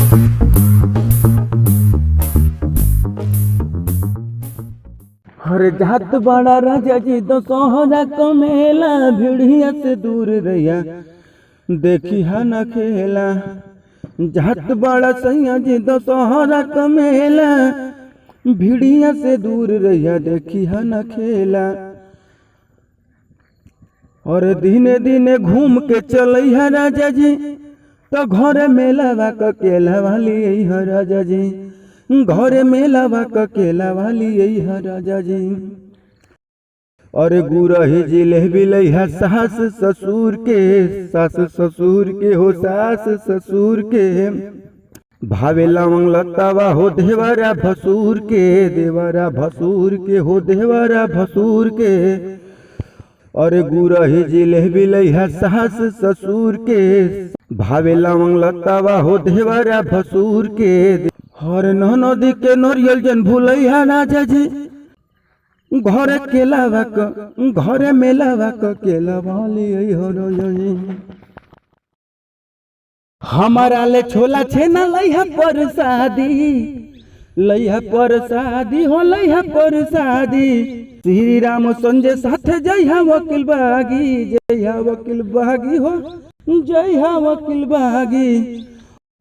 हर जात बड़ा राजा जी दशहरा को मेला, भिड़िया से दूर रहिया देखी है न खेला। जात बड़ा सैया जी दशहरा को मेला, भिड़िया से दूर रहिया देखी है न खेला। और दिने दिने घूम के चल है राजा जी, तो घर मेला केला वाली है राजा जी, घर मेलावा केला वाली यही है राजा जी। और गुरही जिलेबी लइहा सास ससुर के, सास ससुर के हो सास ससुर के। भावे लवंग लतावा हो देवरा भसुर के, देवरा भसुर के हो देवरा भसुर के। और गुरही जिलेबी लइहा सास ससुर के, भावे लवंग लतावा हो देवरा भसुर के। हर नदी के नरियल जन भूलैया राजा जी, घर केलावा घर मेलावा केला वाली हो राजा जी। हमारा ले छोला छेना लइहा परसादी, लइहा परसादी हो लइहा परसादी। श्री राम संजय साथ जइहा वकील बागी, जइहा वकील बागी हो जइहा वकील बागी।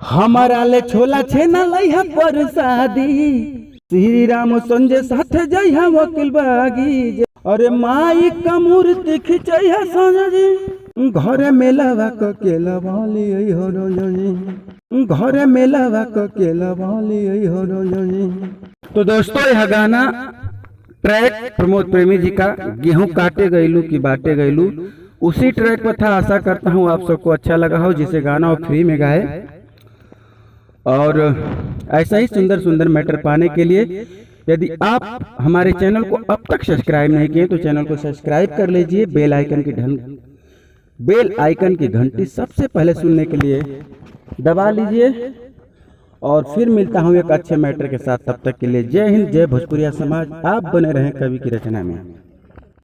हमारा ले छोला छेना लइहा परसादी, श्री राम संजय साथ जइहा वकील बागी। अरे माई का मूर्ति खिंचइहा संजय जी, घर मेलावा केला वाली हो राजा जी, घर मेलावा केला वाली हो राजा जी। तो दोस्तों यह गाना ट्रैक प्रमोद प्रेमी जी का गेहूं काटे गईलू की बाटे गईलू, उसी ट्रैक पर था। आशा करता हूँ आप सबको अच्छा लगा हो, जिसे गाना और फ्री में गाए। और ऐसा ही सुंदर सुंदर मैटर पाने के लिए यदि आप हमारे चैनल को अब तक सब्सक्राइब नहीं किए तो चैनल को सब्सक्राइब कर लीजिए। बेल आइकन की घंटी सबसे पहले सुनने के लिए दबा लीजिए। और फिर मिलता हूँ एक अच्छे मैटर के साथ, तब तक के लिए जय हिंद, जय भोजपुरिया समाज। आप बने रहें कवि की रचना में।